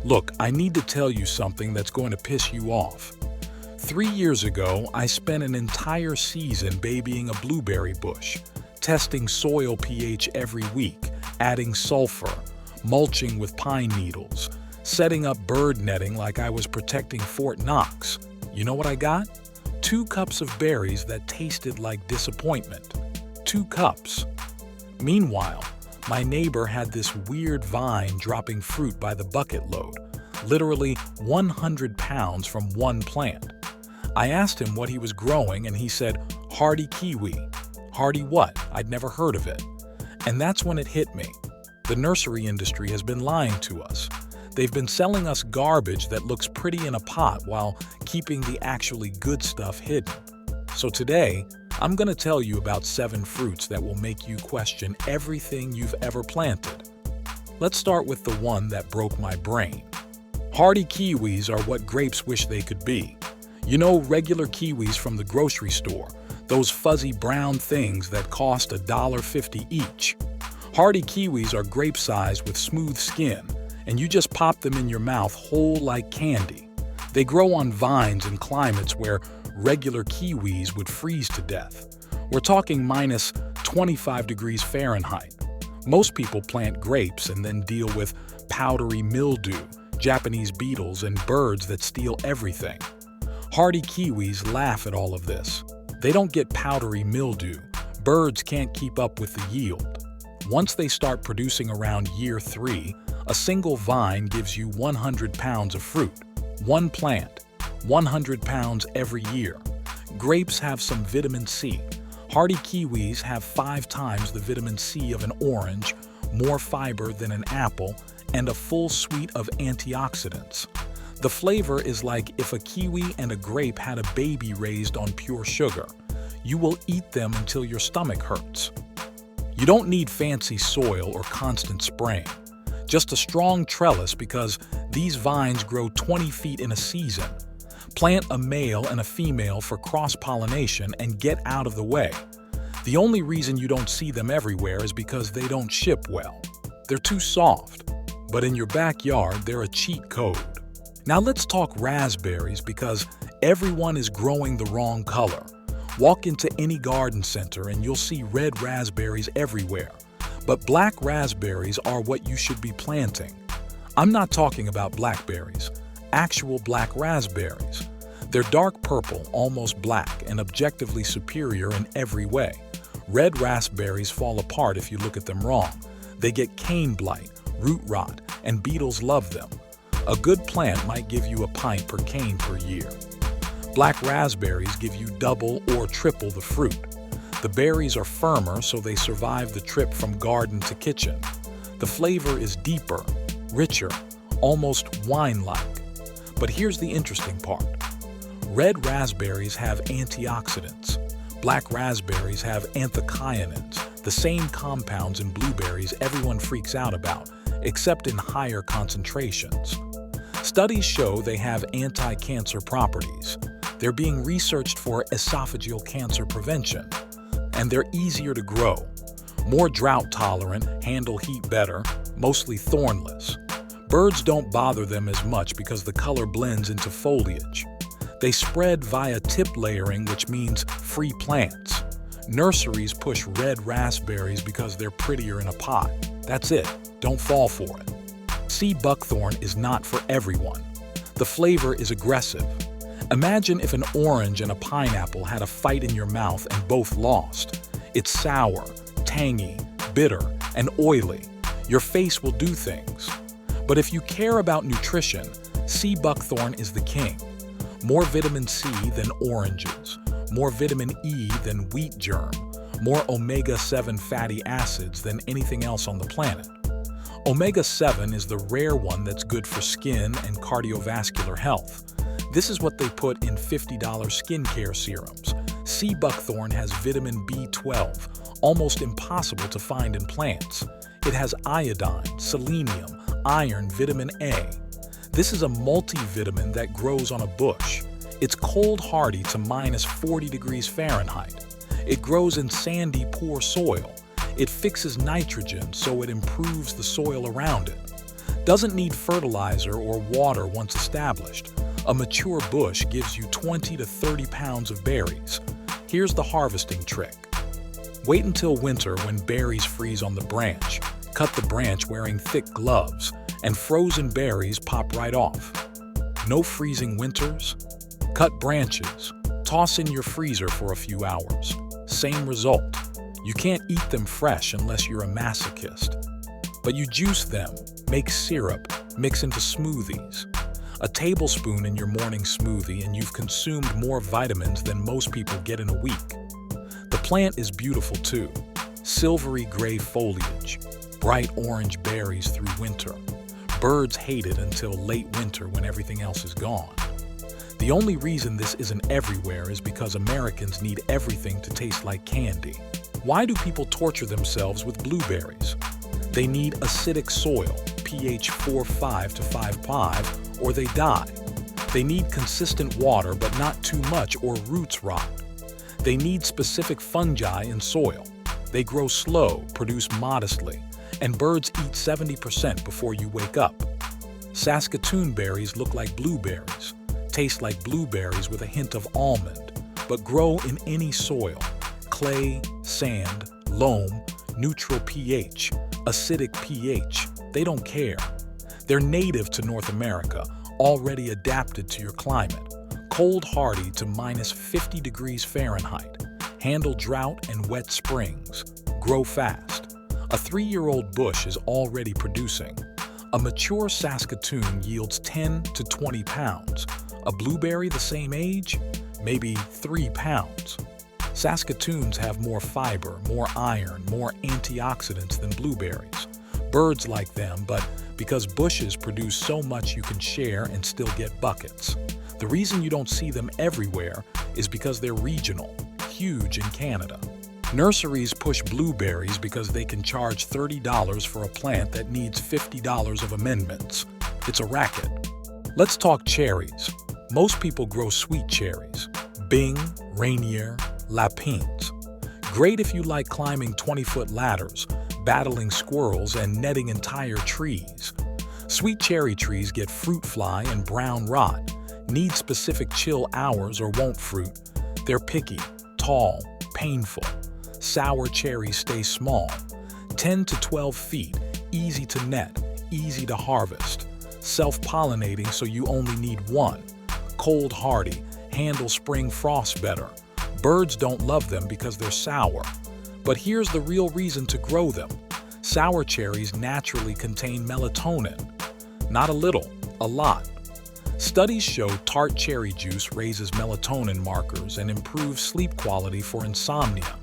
Look, I need to tell you something that's going to piss you off. 3 years ago, I spent an entire season babying a blueberry bush, testing soil pH every week, adding sulfur, mulching with pine needles, setting up bird netting like I was protecting Fort Knox. You know what I got? 2 cups of berries that tasted like disappointment. 2 cups. Meanwhile, my neighbor had this weird vine dropping fruit by the bucket load, literally 100 pounds from one plant. I asked him what he was growing and he said, hardy kiwi. Hardy what? I'd never heard of it. And that's when it hit me. The nursery industry has been lying to us. They've been selling us garbage that looks pretty in a pot while keeping the actually good stuff hidden. So today, I'm going to tell you about 7 fruits that will make you question everything you've ever planted. Let's start with the one that broke my brain. Hardy kiwis are what grapes wish they could be. You know, regular kiwis from the grocery store, those fuzzy brown things that cost $1.50 each. Hardy kiwis are grape-sized with smooth skin, and you just pop them in your mouth whole like candy. They grow on vines in climates where regular kiwis would freeze to death. We're talking minus 25 degrees Fahrenheit. Most people plant grapes and then deal with powdery mildew, Japanese beetles, and birds that steal everything. Hardy kiwis laugh at all of this. They don't get powdery mildew. Birds can't keep up with the yield. Once they start producing around year 3, a single vine gives you 100 pounds of fruit. One plant, 100 pounds every year. Grapes have some vitamin C. Hardy kiwis have 5 times the vitamin C of an orange, more fiber than an apple, and a full suite of antioxidants. The flavor is like if a kiwi and a grape had a baby raised on pure sugar. You will eat them until your stomach hurts. You don't need fancy soil or constant spraying. Just a strong trellis because these vines grow 20 feet in a season. Plant a male and a female for cross-pollination and get out of the way. The only reason you don't see them everywhere is because they don't ship well. They're too soft. But in your backyard, they're a cheat code. Now let's talk raspberries because everyone is growing the wrong color. Walk into any garden center and you'll see red raspberries everywhere. But black raspberries are what you should be planting. I'm not talking about blackberries, actual black raspberries. They're dark purple, almost black, and objectively superior in every way. Red raspberries fall apart if you look at them wrong. They get cane blight, root rot, and beetles love them. A good plant might give you a pint per cane per year. Black raspberries give you double or triple the fruit. The berries are firmer, so they survive the trip from garden to kitchen. The flavor is deeper, richer, almost wine-like. But here's the interesting part. Red raspberries have antioxidants. Black raspberries have anthocyanins, the same compounds in blueberries everyone freaks out about, except in higher concentrations. Studies show they have anti-cancer properties. They're being researched for esophageal cancer prevention. And they're easier to grow. More drought-tolerant, handle heat better, mostly thornless. Birds don't bother them as much because the color blends into foliage. They spread via tip layering, which means free plants. Nurseries push red raspberries because they're prettier in a pot. That's it. Don't fall for it. See, buckthorn is not for everyone. The flavor is aggressive. Imagine if an orange and a pineapple had a fight in your mouth and both lost. It's sour, tangy, bitter, and oily. Your face will do things. But if you care about nutrition, sea buckthorn is the king. More vitamin C than oranges, more vitamin E than wheat germ, more omega-7 fatty acids than anything else on the planet. Omega-7 is the rare one that's good for skin and cardiovascular health. This is what they put in $50 skincare serums. Sea buckthorn has vitamin B12, almost impossible to find in plants. It has iodine, selenium, iron, vitamin A. This is a multivitamin that grows on a bush. It's cold hardy to minus 40 degrees Fahrenheit. It grows in sandy, poor soil. It fixes nitrogen so it improves the soil around it. Doesn't need fertilizer or water once established. A mature bush gives you 20 to 30 pounds of berries. Here's the harvesting trick. Wait until winter when berries freeze on the branch. Cut the branch wearing thick gloves, and frozen berries pop right off. No freezing winters? Cut branches. Toss in your freezer for a few hours. Same result. You can't eat them fresh unless you're a masochist. But you juice them, make syrup, mix into smoothies. A tablespoon in your morning smoothie and you've consumed more vitamins than most people get in a week. The plant is beautiful too. Silvery gray foliage, bright orange berries through winter. Birds hate it until late winter when everything else is gone. The only reason this isn't everywhere is because Americans need everything to taste like candy. Why do people torture themselves with blueberries? They need acidic soil, pH 4.5 to 5.5, or they die. They need consistent water but not too much or roots rot. They need specific fungi in soil. They grow slow, produce modestly, and birds eat 70% before you wake up. Saskatoon berries look like blueberries, taste like blueberries with a hint of almond, but grow in any soil: clay, sand, loam, neutral pH, acidic pH. They don't care. They're native to North America, already adapted to your climate, cold hardy to minus 50 degrees Fahrenheit, handle drought and wet springs, grow fast. A 3-year-old bush is already producing. A mature Saskatoon yields 10 to 20 pounds. A blueberry the same age? Maybe 3 pounds. Saskatoons have more fiber, more iron, more antioxidants than blueberries. Birds like them, but because bushes produce so much you can share and still get buckets. The reason you don't see them everywhere is because they're regional, huge in Canada. Nurseries push blueberries because they can charge $30 for a plant that needs $50 of amendments. It's a racket. Let's talk cherries. Most people grow sweet cherries. Bing, Rainier, Lapines. Great if you like climbing 20-foot ladders, battling squirrels, and netting entire trees. Sweet cherry trees get fruit fly and brown rot, need specific chill hours or won't fruit. They're picky, tall, painful. Sour cherries stay small, 10 to 12 feet, easy to net, easy to harvest. Self-pollinating so you only need one. Cold hardy, handle spring frost better. Birds don't love them because they're sour. But here's the real reason to grow them. Sour cherries naturally contain melatonin. Not a little, a lot. Studies show tart cherry juice raises melatonin markers and improves sleep quality for insomnia.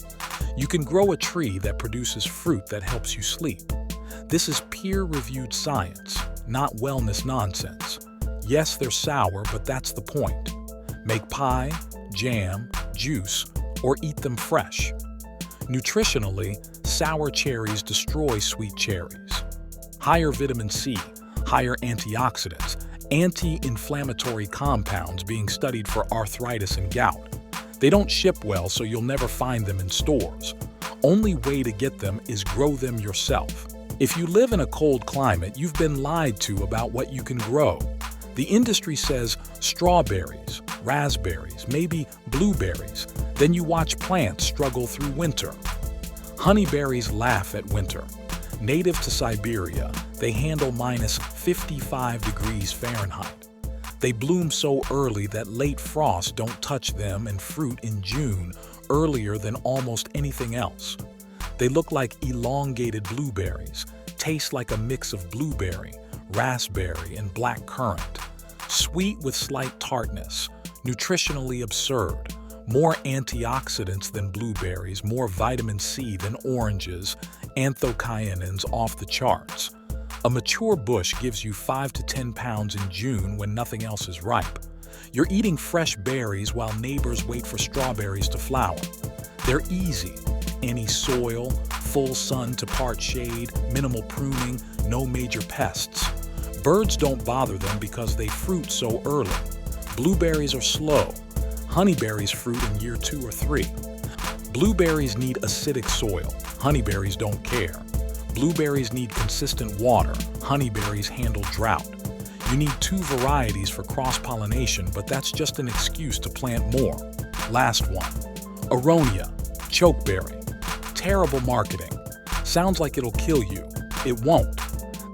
You can grow a tree that produces fruit that helps you sleep. This is peer-reviewed science, not wellness nonsense. Yes, they're sour, but that's the point. Make pie, jam, juice, or eat them fresh. Nutritionally, sour cherries destroy sweet cherries. Higher vitamin C, higher antioxidants, anti-inflammatory compounds being studied for arthritis and gout. They don't ship well, so you'll never find them in stores. Only way to get them is grow them yourself. If you live in a cold climate, you've been lied to about what you can grow. The industry says strawberries, raspberries, maybe blueberries. Then you watch plants struggle through winter. Honeyberries laugh at winter. Native to Siberia, they handle minus 55 degrees Fahrenheit. They bloom so early that late frosts don't touch them and fruit in June, earlier than almost anything else. They look like elongated blueberries, taste like a mix of blueberry, raspberry, and black currant. Sweet with slight tartness, nutritionally absurd. More antioxidants than blueberries, more vitamin C than oranges, anthocyanins off the charts. A mature bush gives you 5 to 10 pounds in June when nothing else is ripe. You're eating fresh berries while neighbors wait for strawberries to flower. They're easy. Any soil, full sun to part shade, minimal pruning, no major pests. Birds don't bother them because they fruit so early. Blueberries are slow. Honeyberries fruit in year 2 or 3. Blueberries need acidic soil. Honeyberries don't care. Blueberries need consistent water. Honeyberries handle drought. You need 2 varieties for cross-pollination, but that's just an excuse to plant more. Last one. Aronia, chokeberry. Terrible marketing. Sounds like it'll kill you. It won't.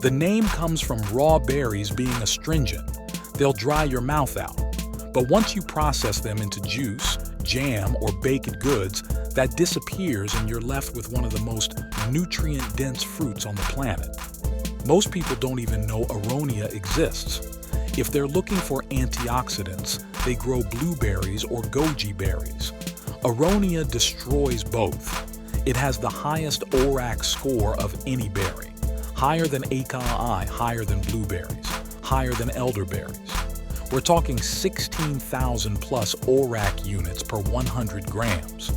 The name comes from raw berries being astringent. They'll dry your mouth out. But once you process them into juice, jam, or baked goods, that disappears and you're left with one of the most nutrient-dense fruits on the planet. Most people don't even know Aronia exists. If they're looking for antioxidants, they grow blueberries or goji berries. Aronia destroys both. It has the highest ORAC score of any berry, higher than acai, higher than blueberries, higher than elderberries. We're talking 16,000 plus ORAC units per 100 grams.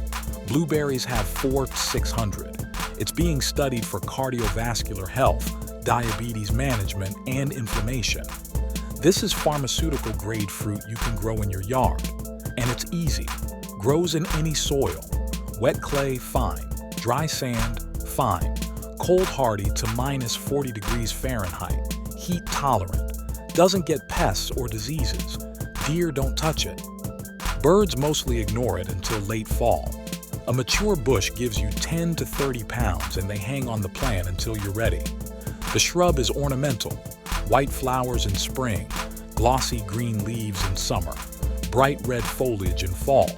Blueberries have 4 to 600. It's being studied for cardiovascular health, diabetes management, and inflammation. This is pharmaceutical-grade fruit you can grow in your yard. And it's easy. Grows in any soil. Wet clay, fine. Dry sand, fine. Cold hardy to minus 40 degrees Fahrenheit. Heat tolerant. Doesn't get pests or diseases. Deer don't touch it. Birds mostly ignore it until late fall. A mature bush gives you 10 to 30 pounds and they hang on the plant until you're ready. The shrub is ornamental. White flowers in spring, glossy green leaves in summer, bright red foliage in fall.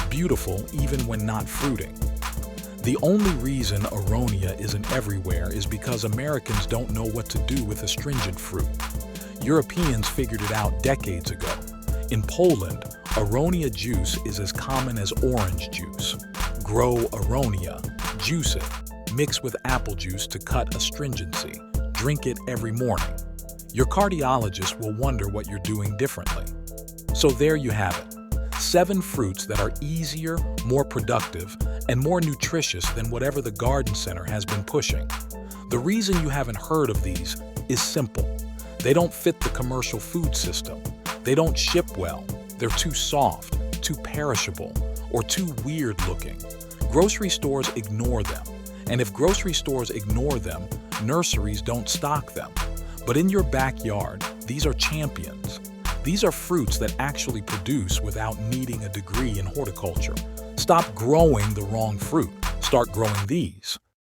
Beautiful even when not fruiting. The only reason Aronia isn't everywhere is because Americans don't know what to do with astringent fruit. Europeans figured it out decades ago. In Poland, Aronia juice is as common as orange juice. Grow Aronia, juice it, mix with apple juice to cut astringency. Drink it every morning. Your cardiologist will wonder what you're doing differently. So there you have it. 7 fruits that are easier, more productive, and more nutritious than whatever the garden center has been pushing. The reason you haven't heard of these is simple. They don't fit the commercial food system. They don't ship well. They're too soft, too perishable, or too weird looking. Grocery stores ignore them. And if grocery stores ignore them, nurseries don't stock them. But in your backyard, these are champions. These are fruits that actually produce without needing a degree in horticulture. Stop growing the wrong fruit. Start growing these.